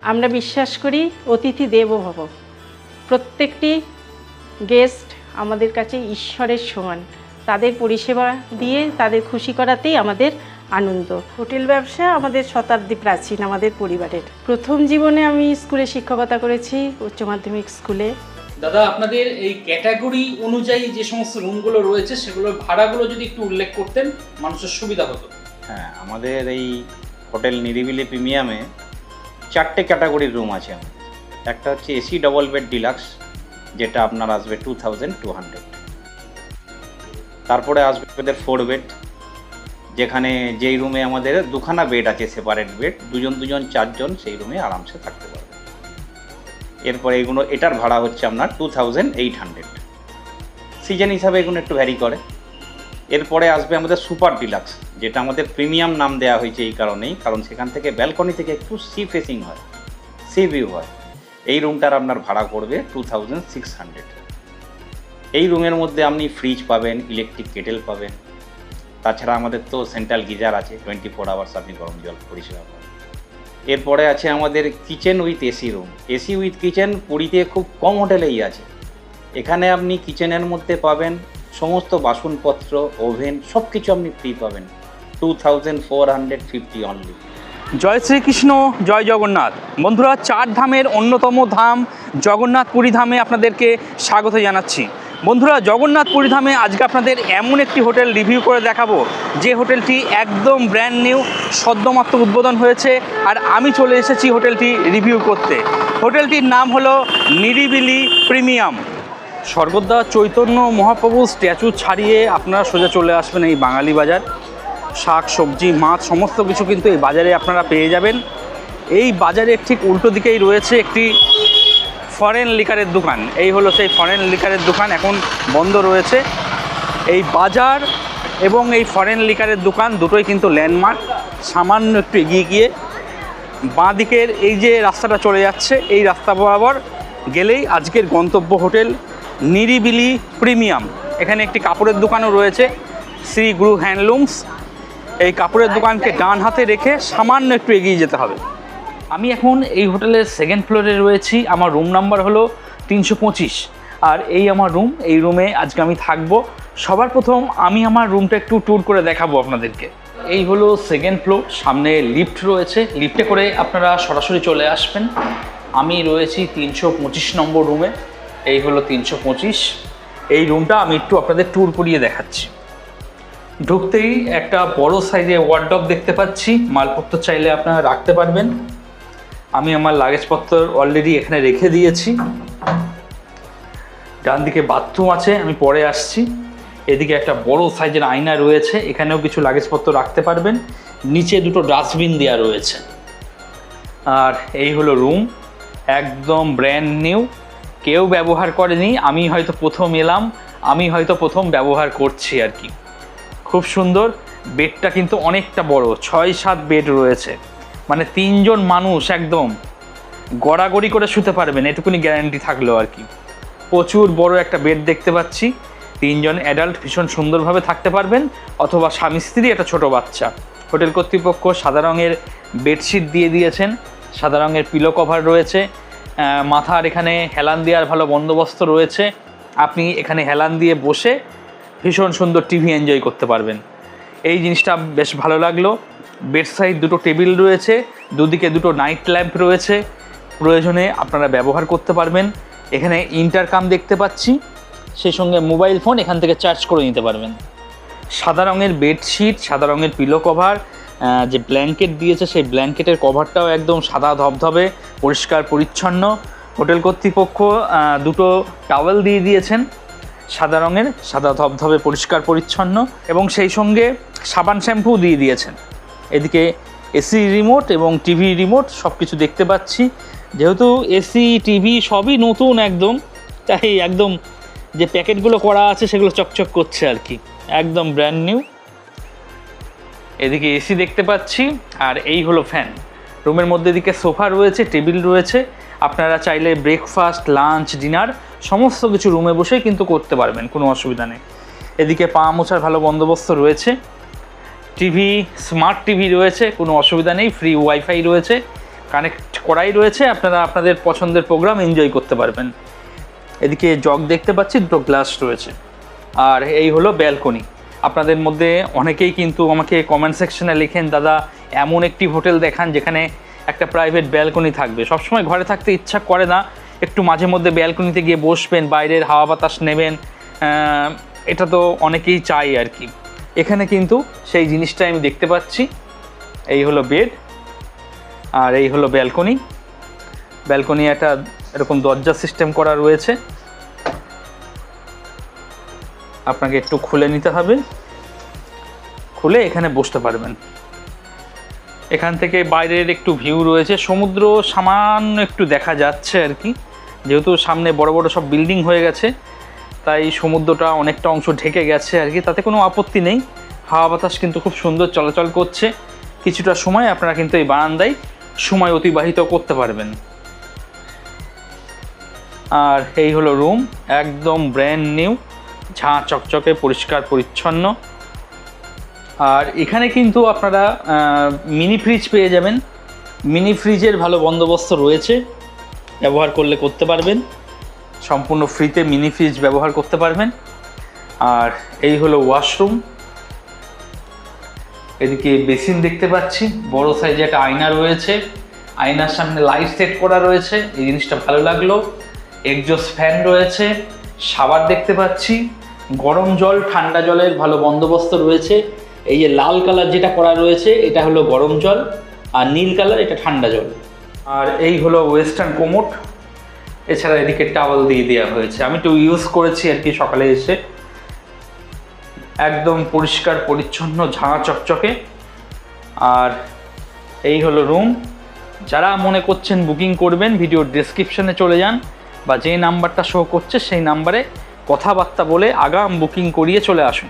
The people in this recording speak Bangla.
আমরা বিশ্বাস করি অতিথি দেবো ভব। প্রত্যেকটি গেস্ট আমাদের কাছে ঈশ্বরের সমান। তাদের পরিষেবা দিয়ে তাদের খুশি করাতেই আমাদের আনন্দ। হোটেল ব্যবসা আমাদের শতাব্দী প্রাচীন আমাদের পরিবারের। প্রথম জীবনে আমি স্কুলে শিক্ষকতা করেছি, উচ্চ মাধ্যমিক স্কুলে। দাদা, আপনাদের এই ক্যাটাগরি অনুযায়ী যে সমস্ত রুমগুলো রয়েছে সেগুলোর ভাড়াগুলো যদি একটু উল্লেখ করতেন মানুষের সুবিধা হতো। হ্যাঁ, আমাদের এই হোটেল নিরিবিলি প্রিমিয়ামে 4টে ক্যাটাগরির রুম আছে। একটা হচ্ছে এসি ডবল বেড ডিলাক্স, যেটা আপনার আসবে 2200। তারপরে আসবে আমাদের 4 বেড, যেখানে যেই রুমে আমাদের দুখানা বেড আছে, সেপারেট বেড, দুজন 4জন সেই রুমে আরামসে থাকতে পারবে। এরপরে এটার ভাড়া হচ্ছে আপনার 2800। সিজন হিসাবে এগুলো একটু ভ্যারি করে। এরপরে আসবে আমাদের সুপার ডিলাক্স, যেটা আমাদের প্রিমিয়াম নাম দেওয়া হয়েছে এই কারণেই, কারণ সেখান থেকে ব্যালকনি থেকে একটু সি ফেসিং হয়, সি ভিউ হয়। এই রুমটার আপনার ভাড়া পড়বে 2600। এই রুমের মধ্যে আপনি ফ্রিজ পাবেন, ইলেকট্রিক কেটেল পাবেন, তাছাড়া আমাদের তো সেন্ট্রাল গিজার আছে, 24 আওয়ার্স আপনি গরম জল পরিষেবা পাবেন। এরপরে আছে আমাদের kitchen with AC room. AC with kitchen পুরীতে খুব কম হোটেলেই আছে। এখানে আপনি কিচেনের মধ্যে পাবেন সমস্ত বাসনপত্র, ওভেন, সব কিছু আপনি ফ্রি পাবেন, 2450 অনলি। জয় শ্রীকৃষ্ণ, জয় জগন্নাথ। বন্ধুরা, 4 ধামের অন্যতম ধাম জগন্নাথ পুরী ধামে আপনাদেরকে স্বাগত জানাচ্ছি। বন্ধুরা, জগন্নাথ পুরী ধামে আজকে আপনাদের এমন একটি হোটেল রিভিউ করে দেখাবো যে হোটেলটি একদম ব্র্যান্ড নিউ, সদ্যমাত্র উদ্বোধন হয়েছে, আর আমি চলে এসেছি হোটেলটি রিভিউ করতে। হোটেলটির নাম হলো নিরিবিলি প্রিমিয়াম। স্বর্গদ্বার চৈতন্য মহাপ্রভুর স্ট্যাচু ছাড়িয়ে আপনারা সোজা চলে আসবেন এই বাঙালি বাজার। শাক সবজি মাছ সমস্ত কিছু কিন্তু এই বাজারে আপনারা পেয়ে যাবেন। এই বাজারের ঠিক উল্টো দিকেই রয়েছে একটি ফরেন লিকারের দোকান। এই হলো সেই ফরেন লিকারের দোকান, এখন বন্ধ রয়েছে। এই বাজার এবং এই ফরেন লিকারের দোকান দুটোই কিন্তু ল্যান্ডমার্ক। সামান্য একটু এগিয়ে গিয়ে বাঁ দিকের এই যে রাস্তাটা চলে যাচ্ছে, এই রাস্তা বরাবর গেলেই আজকের গন্তব্য হোটেল নিরিবিলি প্রিমিয়াম। এখানে একটি কাপড়ের দোকানও রয়েছে, শ্রী গুরু হ্যান্ডলুমস। এই কাপড়ের দোকানকে ডান হাতে রেখে সামান্য একটু এগিয়ে যেতে হবে। আমি এখন এই হোটেলের 2nd ফ্লোরে রয়েছি। আমার রুম নাম্বার হলো 325, আর এই আমার রুম। এই রুমে আজকে আমি থাকবো। সবার প্রথম আমি আমার রুমটা একটু ট্যুর করে দেখাবো আপনাদেরকে। এই হলো 2nd ফ্লোর, সামনে লিফট রয়েছে, লিফটে করে আপনারা সরাসরি চলে আসবেন। আমি রয়েছি 325 নম্বর রুমে। এই হলো 325। এই রুমটা আমি একটু আপনাদের ট্যুর করিয়ে দেখাচ্ছি। ঢুকতেই একটা বড় সাইজের ওয়ার্ডরোব দেখতে পাচ্ছি, মালপত্র চাইলে আপনারা রাখতে পারবেন। আমি আমার লাগেজপত্র অলরেডি এখানে রেখে দিয়েছি। ডান দিকে বাথরুম আছে, আমি পরে আসছি। এদিকে একটা বড় সাইজের আয়না রয়েছে, এখানেও কিছু লাগেজপত্র রাখতে পারবেন। নিচে দুটো ডাস্টবিন দেওয়া রয়েছে। আর এই হলো রুম, একদম ব্র্যান্ড নিউ, কেউ ব্যবহার করেনি। আমি হয়তো প্রথম এলাম, আমি হয়তো প্রথম ব্যবহার করছি আর কি। খুব সুন্দর। বেডটা কিন্তু অনেকটা বড়, 6-7 বেড রয়েছে, মানে 3 জন মানুষ একদম গড়াগড়ি করে শুতে পারবেন, এটুকুনি গ্যারান্টি থাকলো আর কি। প্রচুর বড় একটা বেড দেখতে পাচ্ছি। 3 জন অ্যাডাল্ট ভীষণ সুন্দরভাবে থাকতে পারবেন, অথবা স্বামী স্ত্রী, একটা ছোট বাচ্চা। হোটেল কর্তৃপক্ষ সাদা রঙের বেডশিট দিয়ে দিয়েছেন, সাদা রঙের পিলো কভার রয়েছে। মাথার এখানে হেলান দেওয়ার ভালো বন্দোবস্ত রয়েছে। আপনি এখানে হেলান দিয়ে বসে ভীষণ সুন্দর টিভি এনজয় করতে পারবেন। এই জিনিসটা বেশ ভালো লাগলো। বেড সাইড দুটো টেবিল রয়েছে, দুদিকে দুটো নাইট ল্যাম্প রয়েছে, প্রয়োজনে আপনারা ব্যবহার করতে পারবেন। এখানে ইন্টারকাম দেখতে পাচ্ছি, সেই সঙ্গে মোবাইল ফোন এখান থেকে চার্জ করে নিতে পারবেন। সাদা রঙের বেডশিট, সাদা রঙের পিলো কভার, যে ব্ল্যাঙ্কেট দিয়েছে সেই ব্ল্যাঙ্কেটের কভারটাও একদম সাদা ধবধবে, পরিষ্কার পরিচ্ছন্ন। হোটেল কর্তৃপক্ষ দুটো টাওয়েল দিয়ে দিয়েছেন সাদা রঙের, সাদা ধবধবে পরিষ্কার পরিচ্ছন্ন, এবং সেই সঙ্গে সাবান শ্যাম্পু দিয়ে দিয়েছেন। এদিকে এসি রিমোট এবং টিভি রিমোট সব কিছু দেখতে পাচ্ছি। যেহেতু এসি টিভি সবই নতুন একদম, তাই একদম যে প্যাকেটগুলো করা আছে সেগুলো চকচক করছে আর কি, একদম ব্র্যান্ড নিউ। এদিকে এসি দেখতে পাচ্ছি, আর এই হলো ফ্যান। রুমের মধ্যে এদিকে সোফা রয়েছে, টেবিল রয়েছে। আপনারা চাইলে ব্রেকফাস্ট, লাঞ্চ, ডিনার সমস্ত কিছু রুমে বসে কিন্তু করতে পারবেন, কোনো অসুবিধা নেই। এদিকে পা মোছার ভালো বন্দোবস্ত রয়েছে। টিভি, স্মার্ট টিভি রয়েছে, কোনো অসুবিধা নেই। ফ্রি ওয়াইফাই রয়েছে। কানেক্ট করাই রয়েছে, আপনারা আপনাদের পছন্দের প্রোগ্রাম এনজয় করতে পারবেন। এদিকে জগ দেখতে পাচ্ছি, দুটো গ্লাস রয়েছে। আর এই হলো ব্যালকনি। আপনাদের মধ্যে অনেকেই কিন্তু আমাকে কমেন্ট সেকশনে লিখেন, দাদা এমন একটি হোটেল দেখান যেখানে একটা প্রাইভেট ব্যালকনি থাকবে। সবসময় ঘরে থাকতে ইচ্ছা করে না, একটু মাঝে মধ্যে ব্যালকনিতে গিয়ে বসবেন, বাইরের হাওয়া বাতাস নেবেন, এটা তো অনেকেই চাই আর কি। এখানে কিন্তু সেই জিনিসটাই আমি দেখতে পাচ্ছি। এই হলো বেড আর এই হলো ব্যালকনি। ব্যালকনি একটা এরকম দরজা সিস্টেম করা রয়েছে, আপনাকে একটু খুলে নিতে হবে, খুলে এখানে বসতে পারবেন। এখান থেকে বাইরের একটু ভিউ রয়েছে, সমুদ্র সামান্য একটু দেখা যাচ্ছে আর কি, যেহেতু সামনে বড় বড় সব বিল্ডিং হয়ে গেছে তাই সমুদ্রটা অনেকটা অংশ ঢেকে গেছে আর কি, তাতে কোনো আপত্তি নেই। হাওয়া বাতাস কিন্তু খুব সুন্দর চলাচল করছে। কিছুটা সময় আপনারা কিন্তু এই বারান্দায় সময় অতিবাহিত করতে পারবেন। আর এই হলো রুম, একদম ব্র্যান্ড নিউ, ঝাঁ চকচকে, পরিষ্কার পরিচ্ছন্ন। আর এখানে কিন্তু আপনারা মিনি ফ্রিজ পেয়ে যাবেন। মিনি ফ্রিজের ভালো বন্দোবস্ত রয়েছে, ব্যবহার করলে করতে পারবেন, সম্পূর্ণ ফ্রিতে মিনি ফ্রিজ ব্যবহার করতে পারবেন। আর এই হলো ওয়াশরুম। এদিকে বেসিন দেখতে পাচ্ছি, বড় সাইজে একটা আয়না রয়েছে, আয়নার সামনে লাইট সেট করা রয়েছে, এই জিনিসটা ভালো লাগলো। এক্সজস্ট ফ্যান রয়েছে, শাওয়ার দেখতে পাচ্ছি, গরম জল ঠান্ডা জলের ভালো বন্দোবস্ত রয়েছে। এই যে লাল কালার যেটা করা রয়েছে এটা হলো গরম জল, আর নীল কালার এটা ঠান্ডা জল। আর এই হলো ওয়েস্টার্ন কোমোড, এছাড়া এদিকে টাওয়াল দিয়ে দেওয়া হয়েছে, আমি একটু ইউজ করেছি আর কি সকালে এসে। একদম পরিষ্কার পরিচ্ছন্ন, ঝাঁ চকচকে। আর এই হলো রুম। যারা মনে করছেন বুকিং করবেন, ভিডিওর ডেসক্রিপশনে চলে যান, বা যে নাম্বারটা শো করছে সেই নাম্বারে কথাবার্তা বলে আগাম বুকিং করিয়ে চলে আসুন।